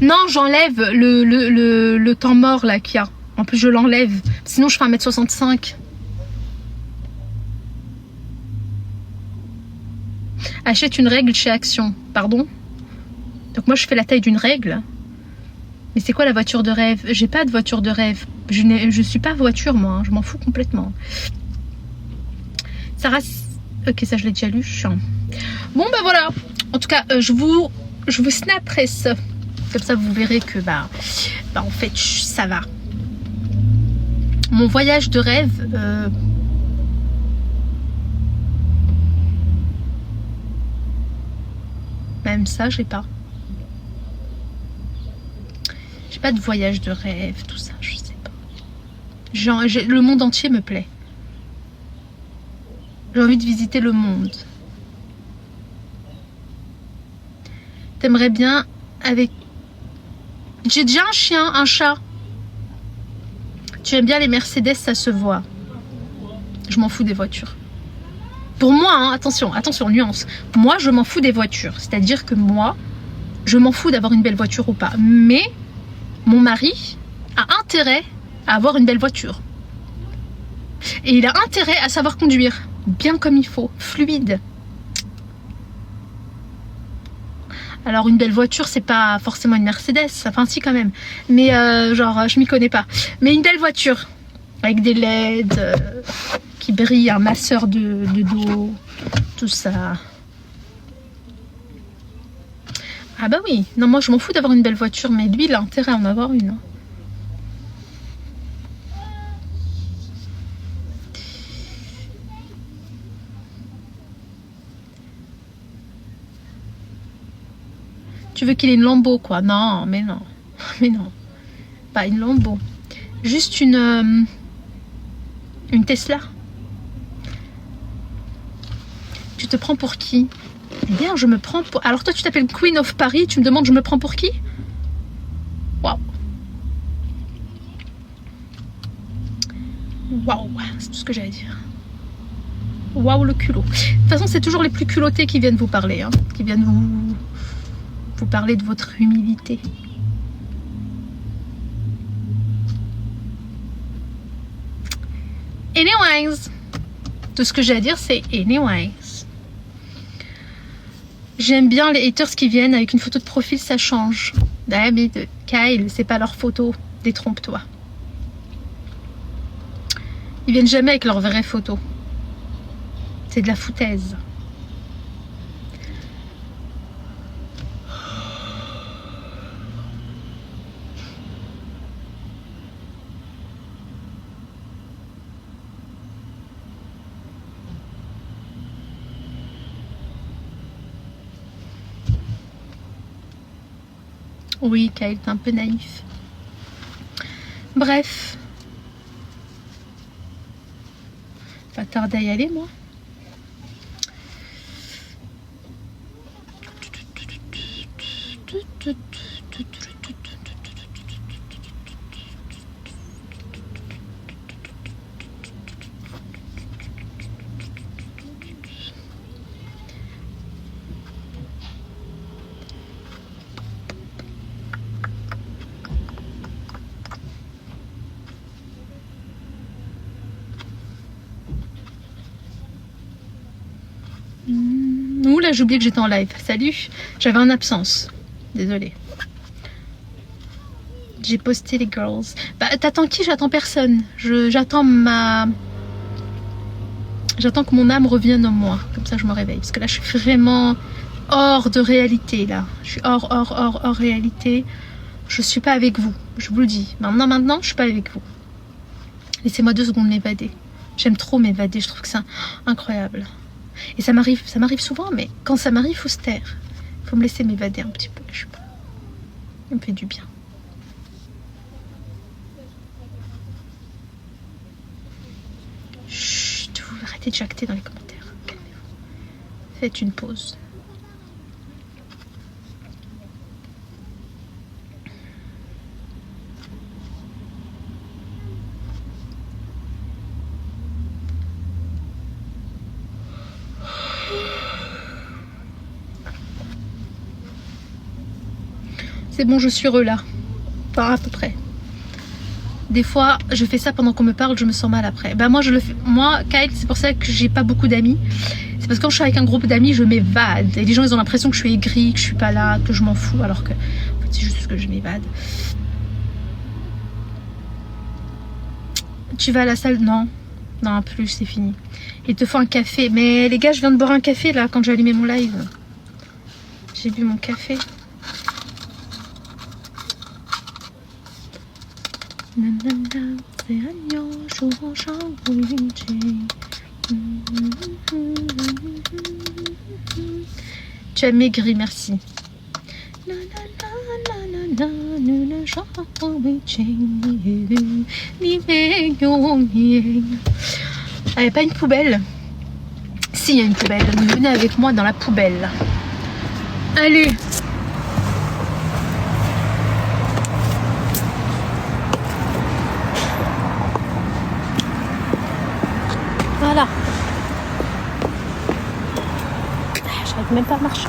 Non, j'enlève le temps mort là qu'il y a. En plus, je l'enlève. Sinon, je fais 1m65. Achète une règle chez Action. Pardon? Donc moi, je fais la taille d'une règle. Mais c'est quoi la voiture de rêve? J'ai pas de voiture de rêve. Je suis pas voiture, moi. Hein. Je m'en fous complètement. Sarah... Ok, ça, je l'ai déjà lu. Chiant. Bon, bah voilà. En tout cas, je vous snapperai ça. Comme ça, vous verrez que, en fait, ça va. Mon voyage de rêve... Même ça, j'ai pas. J'ai pas de voyage de rêve, tout ça, je sais pas. Le monde entier me plaît. J'ai envie de visiter le monde. T'aimerais bien avec... J'ai déjà un chien, un chat. Tu aimes bien les Mercedes, ça se voit. Je m'en fous des voitures. Pour moi, hein, attention, nuance. Moi, je m'en fous des voitures. C'est-à-dire que moi, je m'en fous d'avoir une belle voiture ou pas. Mais mon mari a intérêt à avoir une belle voiture. Et il a intérêt à savoir conduire. Bien comme il faut. Fluide. Alors, une belle voiture, c'est pas forcément une Mercedes. Enfin, si, quand même. Mais, genre, je m'y connais pas. Mais une belle voiture. Avec des LED... qui brille, un masseur de dos, tout ça. Ah bah oui, non, moi je m'en fous d'avoir une belle voiture, mais lui il a intérêt à en avoir une. Tu veux qu'il ait une Lambo quoi? Non, mais non, mais non, pas une Lambo, juste une Tesla. Tu te prends pour qui? Eh bien, je me prends pour... Alors toi, tu t'appelles Queen of Paris, tu me demandes je me prends pour qui? Waouh. Waouh, c'est tout ce que j'allais dire. Waouh, le culot. De toute façon, c'est toujours les plus culottés qui viennent vous parler, hein, qui viennent vous parler de votre humilité. Anyways, tout ce que j'ai à dire, c'est anyways. J'aime bien les haters qui viennent avec une photo de profil, ça change. D'habitude, Kyle, c'est pas leur photo, détrompe-toi. Ils viennent jamais avec leur vraie photo. C'est de la foutaise. Oui, Kyle, t'es un peu naïf. Bref. Pas tarder à y aller, moi. Là j'ai oublié que j'étais en live. Salut, j'avais en absence. Désolée. J'ai posté les girls. Bah t'attends qui? J'attends personne. J'attends que mon âme revienne en moi. Comme ça je me réveille. Parce que là je suis vraiment hors de réalité là. Je suis hors réalité. Je suis pas avec vous. Je vous le dis. Maintenant je suis pas avec vous. Laissez-moi 2 secondes m'évader. J'aime trop m'évader. Je trouve que c'est incroyable. Et ça m'arrive souvent, mais quand ça m'arrive, il faut se taire. Il faut me laisser m'évader un petit peu. Je sais pas. Ça me fait du bien. Chut, vous arrêtez de jacter dans les commentaires. Calmez-vous. Faites une pause. C'est bon, je suis là. Enfin, à peu près. Des fois, je fais ça pendant qu'on me parle, je me sens mal après. Ben moi, je le fais. Moi, Kyle, c'est pour ça que j'ai pas beaucoup d'amis. C'est parce que quand je suis avec un groupe d'amis, je m'évade. Et les gens, ils ont l'impression que je suis aigrie, que je suis pas là, que je m'en fous, alors que en fait, c'est juste que je m'évade. Tu vas à la salle? Non. Non, plus, c'est fini. Il te faut un café. Mais les gars, je viens de boire un café là quand j'ai allumé mon live. J'ai bu mon café. Tu as maigri, merci. Il n'y a pas une poubelle? Si, il y a une poubelle. Venez avec moi dans la poubelle. Allez. Voilà. J'arrive même pas à marcher.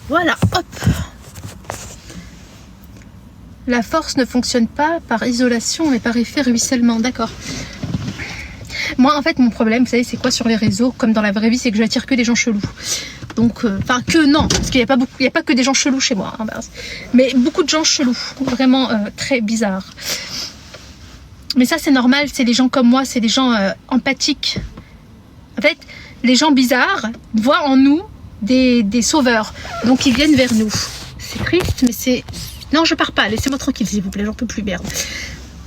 Voilà, hop. La force ne fonctionne pas par isolation, mais par effet ruissellement, d'accord. Moi, en fait, mon problème, vous savez, c'est quoi sur les réseaux, comme dans la vraie vie, c'est que j'attire que des gens chelous. Donc, enfin, que non, parce qu'il n'y a pas beaucoup, il n'y a pas que des gens chelous chez moi, hein, mais beaucoup de gens chelous, vraiment très bizarres. Mais ça, c'est normal, c'est les gens comme moi, c'est des gens empathiques. En fait, les gens bizarres voient en nous des sauveurs, donc ils viennent vers nous. C'est triste, mais c'est... Non, je pars pas, laissez-moi tranquille, s'il vous plaît, j'en peux plus, merde.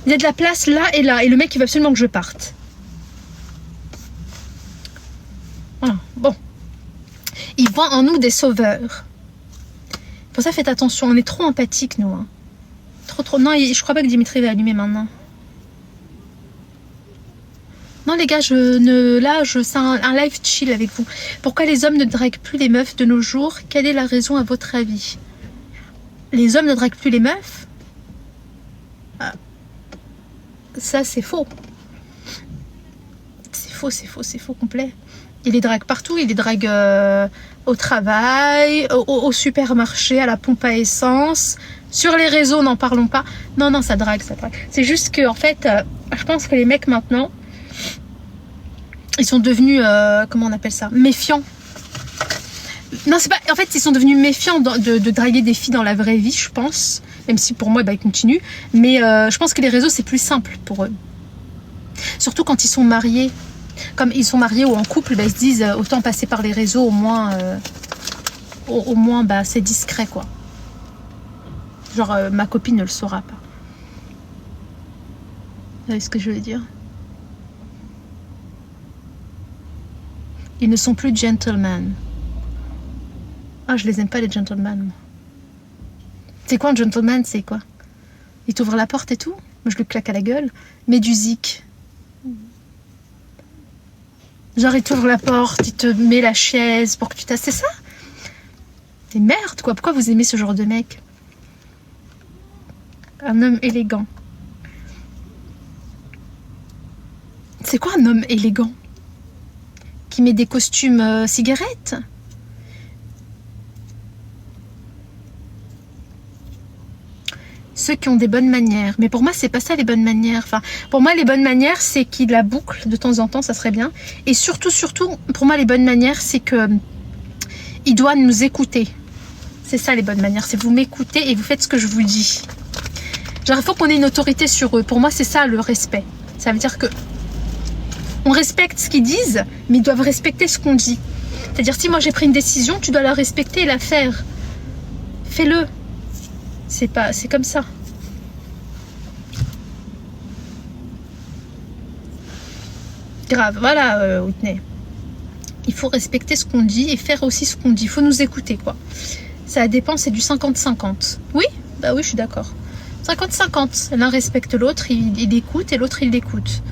Il y a de la place là, et le mec, il veut absolument que je parte. Voilà, bon. Ils voient en nous des sauveurs. Pour ça, faites attention, on est trop empathiques, nous. Hein. Trop. Non, je crois pas que Dimitri va allumer maintenant. Non, les gars, c'est un live chill avec vous. Pourquoi les hommes ne draguent plus les meufs de nos jours? Quelle est la raison à votre avis? Les hommes ne draguent plus les meufs? Ah. Ça, c'est faux. C'est faux complet. Il les drague partout, il les drague au travail, au supermarché, à la pompe à essence, sur les réseaux, n'en parlons pas. Non, ça drague. C'est juste que, en fait, je pense que les mecs maintenant, ils sont devenus, comment on appelle ça, méfiants. Non, c'est pas. En fait, ils sont devenus méfiants de draguer des filles dans la vraie vie, je pense. Même si pour moi, ils continuent. Mais je pense que les réseaux, c'est plus simple pour eux. Surtout quand ils sont mariés. Comme ils sont mariés ou en couple, ils se disent autant passer par les réseaux, au moins c'est discret, quoi. Genre, ma copine ne le saura pas. Vous voyez ce que je veux dire? Ils ne sont plus gentlemen. Ah, je les aime pas, les gentlemen. C'est quoi un gentleman? C'est quoi? Il t'ouvre la porte et tout? Moi, je lui claque à la gueule. Médusique. Genre, il t'ouvre la porte, il te met la chaise pour que tu t'asses. C'est ça? T'es merde, quoi. Pourquoi vous aimez ce genre de mec? Un homme élégant. C'est quoi un homme élégant? Qui met des costumes cigarettes? Ceux qui ont des bonnes manières. Mais pour moi, c'est pas ça les bonnes manières. Enfin, pour moi, les bonnes manières, c'est qu'il la boucle de temps en temps, ça serait bien. Et surtout, pour moi, les bonnes manières, c'est que il doit nous écouter. C'est ça les bonnes manières. C'est vous m'écoutez et vous faites ce que je vous dis. Genre, il faut qu'on ait une autorité sur eux. Pour moi, c'est ça le respect. Ça veut dire que on respecte ce qu'ils disent, mais ils doivent respecter ce qu'on dit. C'est-à-dire, si moi j'ai pris une décision, tu dois la respecter et la faire. Fais-le. C'est comme ça. Grave, voilà, Whitney. Il faut respecter ce qu'on dit et faire aussi ce qu'on dit. Il faut nous écouter, quoi. Ça dépend, c'est du 50-50. Oui, bah oui, je suis d'accord. 50-50. L'un respecte l'autre, il écoute et l'autre, il l'écoute.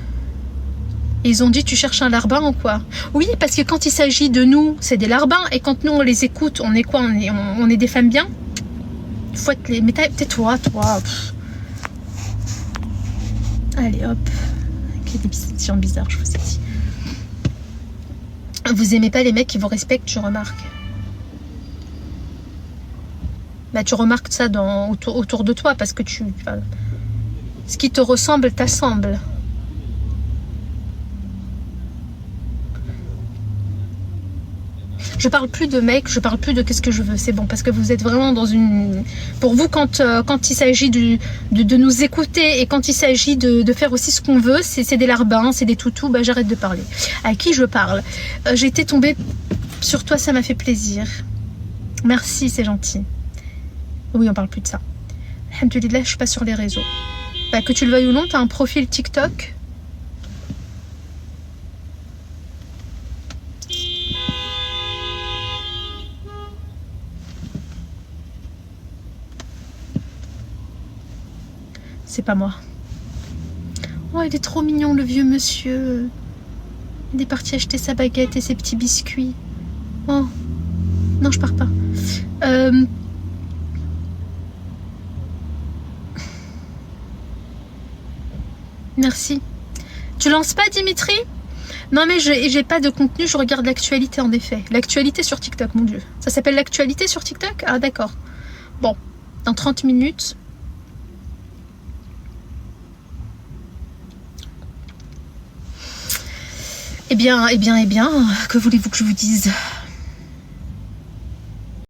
Et ils ont dit, tu cherches un larbin ou quoi? Oui, parce que quand il s'agit de nous, c'est des larbins. Et quand nous, on les écoute, on est quoi? On est des femmes bien? Faut être les... Mais tais-toi, toi. Pff. Allez, hop. Il y a des gens bizarres, je vous ai dit. Vous aimez pas les mecs qui vous respectent, je remarque. Bah, tu remarques ça autour de toi parce que ce qui te ressemble t'assemble. Je parle plus de mec, je parle plus de qu'est-ce que je veux, c'est bon, parce que vous êtes vraiment dans une... Pour vous, quand il s'agit de nous écouter et quand il s'agit de faire aussi ce qu'on veut, c'est des larbins, c'est des toutous, bah j'arrête de parler. À qui je parle? J'ai été tombée sur toi, ça m'a fait plaisir. Merci, c'est gentil. Oui, on parle plus de ça. Alhamdoulilah, je suis pas sur les réseaux. Bah, que tu le veuilles ou non, tu as un profil TikTok. C'est pas moi. Oh, il est trop mignon, le vieux monsieur. Il est parti acheter sa baguette et ses petits biscuits. Oh. Non, je pars pas. Merci. Tu lances pas, Dimitri? Non, mais j'ai pas de contenu, je regarde l'actualité, en effet. L'actualité sur TikTok, mon Dieu. Ça s'appelle l'actualité sur TikTok? Ah, d'accord. Bon, dans 30 minutes... Eh bien, que voulez-vous que je vous dise?